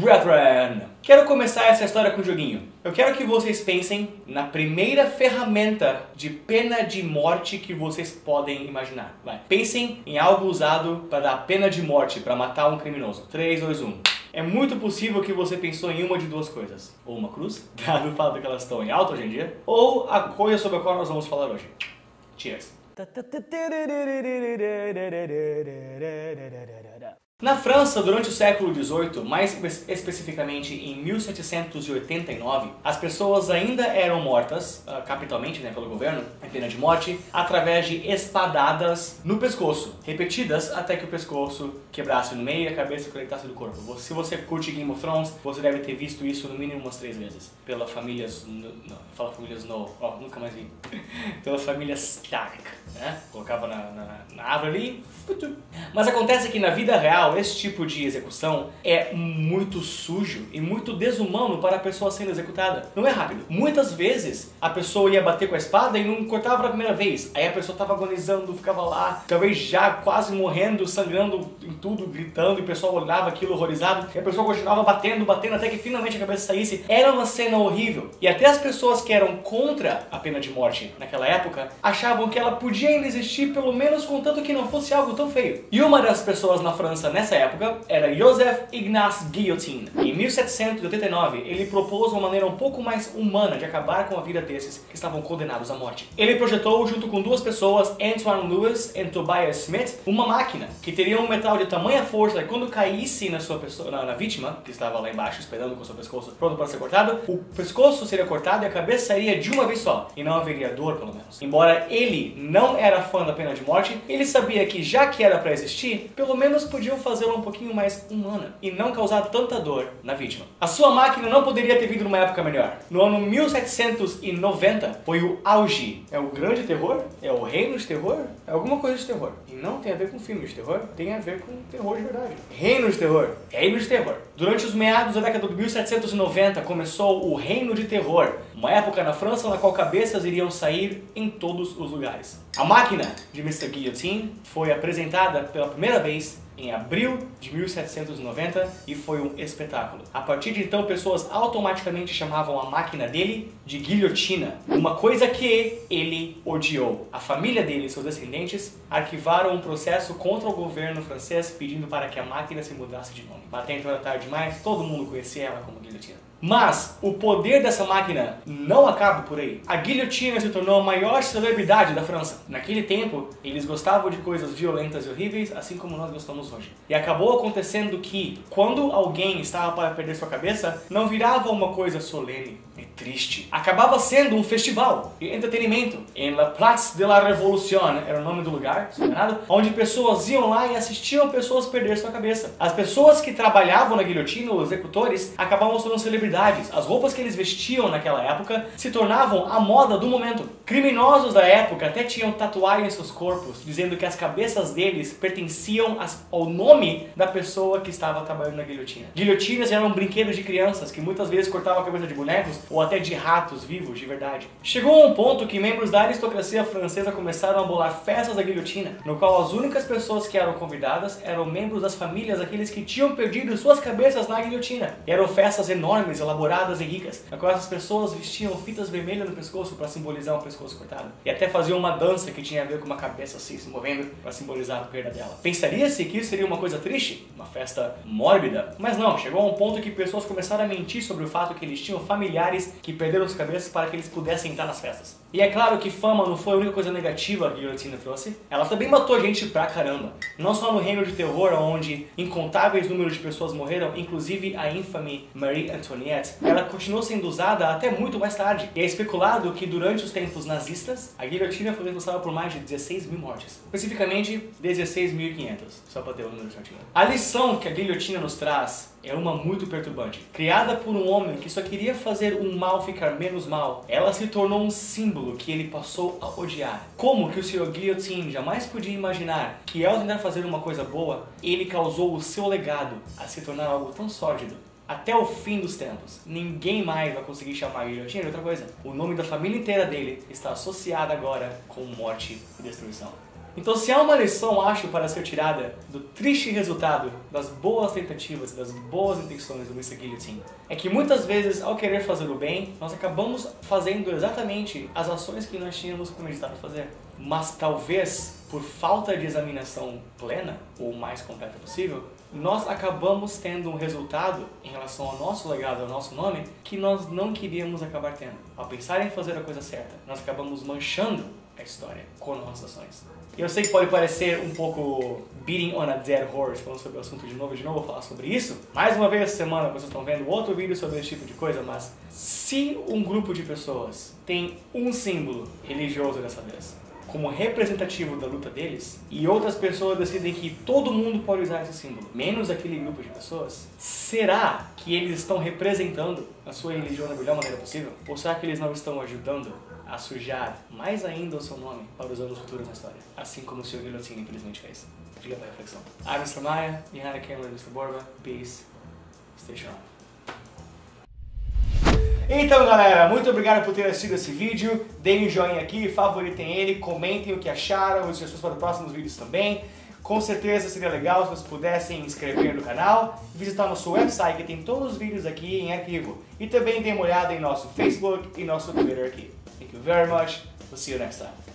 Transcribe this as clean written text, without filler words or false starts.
Brethren, quero começar essa história com um joguinho. Eu quero que vocês pensem na primeira ferramenta de pena de morte que vocês podem imaginar. Vai. Pensem em algo usado para dar pena de morte, para matar um criminoso. 3, 2, 1. É muito possível que você pensou em uma de duas coisas. Ou uma cruz, dado o fato de que elas estão em alta hoje em dia, ou a coisa sobre a qual nós vamos falar hoje. Cheers! Na França, durante o século XVIII, mais especificamente em 1789, as pessoas ainda eram mortas, capitalmente, pelo governo, em pena de morte, através de espadadas no pescoço, repetidas até que o pescoço quebrasse no meio e a cabeça conectasse do corpo. Se você curte Game of Thrones, você deve ter visto isso no mínimo umas 3 vezes. Pela família Snow, nunca mais vi. Pela família Stark, né? Colocava na árvore ali. Mas acontece que na vida real, esse tipo de execução é muito sujo e muito desumano para a pessoa sendo executada. Não é rápido. Muitas vezes a pessoa ia bater com a espada e não cortava na primeira vez. Aí a pessoa estava agonizando, ficava lá, talvez já quase morrendo, sangrando em tudo, gritando, e o pessoal olhava aquilo horrorizado. E a pessoa continuava batendo até que finalmente a cabeça saísse. Era uma cena horrível. E até as pessoas que eram contra a pena de morte naquela época achavam que ela podia ainda existir, pelo menos contanto que não fosse algo tão feio. E uma das pessoas na França nessa época era Joseph Ignace Guillotin. Em 1789, ele propôs uma maneira um pouco mais humana de acabar com a vida desses que estavam condenados à morte. Ele projetou, junto com 2 pessoas, Antoine Louis e Tobias Smith, uma máquina que teria um metal de tamanha força que quando caísse na vítima, que estava lá embaixo esperando com o seu pescoço pronto para ser cortado, o pescoço seria cortado e a cabeça sairia de uma vez só, e não haveria dor, pelo menos. Embora ele não era fã da pena de morte, ele sabia que já que era para existir, pelo menos podiam fazê-la um pouquinho mais humana e não causar tanta dor na vítima. A sua máquina não poderia ter vindo numa época melhor. No ano 1790 foi o auge. É o grande terror? É o reino de terror? É alguma coisa de terror. E não tem a ver com filmes de terror, tem a ver com terror de verdade. Reino de terror. Reino de terror. Durante os meados da década de 1790 começou o Reino de Terror, uma época na França na qual cabeças iriam sair em todos os lugares. A máquina de Mr. Guillotine foi apresentada pela primeira vez em abril de 1790 e foi um espetáculo. A partir de então, pessoas automaticamente chamavam a máquina dele de guilhotina, uma coisa que ele odiou. A família dele e seus descendentes arquivaram um processo contra o governo francês pedindo para que a máquina se mudasse de nome. Mas até então era tarde demais, todo mundo conhecia ela como guilhotina. Mas o poder dessa máquina não acaba por aí. A guilhotina se tornou a maior celebridade da França. Naquele tempo, eles gostavam de coisas violentas e horríveis, assim como nós gostamos hoje. E acabou acontecendo que, quando alguém estava para perder sua cabeça, não virava uma coisa solene e triste. Acabava sendo um festival de entretenimento. Em La Place de la Révolution, era o nome do lugar, se não me engano, onde pessoas iam lá e assistiam pessoas perder sua cabeça. As pessoas que trabalhavam na guilhotina, os executores, acabavam sendo celebridades. As roupas que eles vestiam naquela época se tornavam a moda do momento. Criminosos da época até tinham tatuagem em seus corpos, dizendo que as cabeças deles pertenciam ao nome da pessoa que estava trabalhando na guilhotina. Guilhotinas eram brinquedos de crianças que muitas vezes cortavam a cabeça de bonecos ou até de ratos vivos de verdade. Chegou a um ponto que membros da aristocracia francesa começaram a bolar festas da guilhotina, no qual as únicas pessoas que eram convidadas eram membros das famílias daqueles que tinham perdido suas cabeças na guilhotina. E eram festas enormes, elaboradas e ricas, na qual essas pessoas vestiam fitas vermelhas no pescoço para simbolizar um pescoço cortado. E até faziam uma dança que tinha a ver com uma cabeça assim se movendo para simbolizar a perda dela. Pensaria-se que isso seria uma coisa triste? Uma festa mórbida? Mas não, chegou a um ponto que pessoas começaram a mentir sobre o fato que eles tinham familiares que perderam as cabeças para que eles pudessem entrar nas festas. E é claro que fama não foi a única coisa negativa que a guilhotina trouxe. Ela também matou gente pra caramba. Não só no Reino de Terror, onde incontáveis números de pessoas morreram, inclusive a ínfame Marie Antoinette, ela continuou sendo usada até muito mais tarde. E é especulado que durante os tempos nazistas, a guilhotina foi responsável por mais de 16 mil mortes. Especificamente, 16.500, só para ter o número certinho. A lição que a guilhotina nos traz é uma muito perturbante. Criada por um homem que só queria fazer o mal ficar menos mal, ela se tornou um símbolo que ele passou a odiar. Como que o Sr. Guillotine jamais podia imaginar que ao tentar fazer uma coisa boa, ele causou o seu legado a se tornar algo tão sórdido? Até o fim dos tempos, ninguém mais vai conseguir chamar a guilhotina de outra coisa. O nome da família inteira dele está associado agora com morte e destruição. Então, se há uma lição, acho, para ser tirada do triste resultado das boas tentativas e das boas intenções do Mr. Guillotine, é que muitas vezes, ao querer fazer o bem, nós acabamos fazendo exatamente as ações que nós tínhamos premeditado fazer. Mas talvez, por falta de examinação plena, ou mais completa possível, nós acabamos tendo um resultado em relação ao nosso legado, ao nosso nome, que nós não queríamos acabar tendo. Ao pensar em fazer a coisa certa, nós acabamos manchando a história com nossas ações. E eu sei que pode parecer um pouco beating on a dead horse, falando sobre o assunto de novo, vou falar sobre isso. Mais uma vez essa semana vocês estão vendo outro vídeo sobre esse tipo de coisa, mas se um grupo de pessoas tem um símbolo religioso dessa vez, como representativo da luta deles, e outras pessoas decidem que todo mundo pode usar esse símbolo, menos aquele grupo de pessoas, será que eles estão representando a sua religião da melhor maneira possível? Ou será que eles não estão ajudando a sujar mais ainda o seu nome para os anos futuros na história? Assim como o Sr. Guillotine infelizmente fez. Fica para a reflexão. I'm Mr. Maia, behind the camera Mr. Borba, peace, stay strong. Então galera, muito obrigado por ter assistido esse vídeo, deem um joinha aqui, favoritem ele, comentem o que acharam, as sugestões para os próximos vídeos também. Com certeza seria legal se vocês pudessem inscrever no canal, visitar nosso website que tem todos os vídeos aqui em arquivo. E também dê uma olhada em nosso Facebook e nosso Twitter aqui. Thank you very much, we'll see you next time.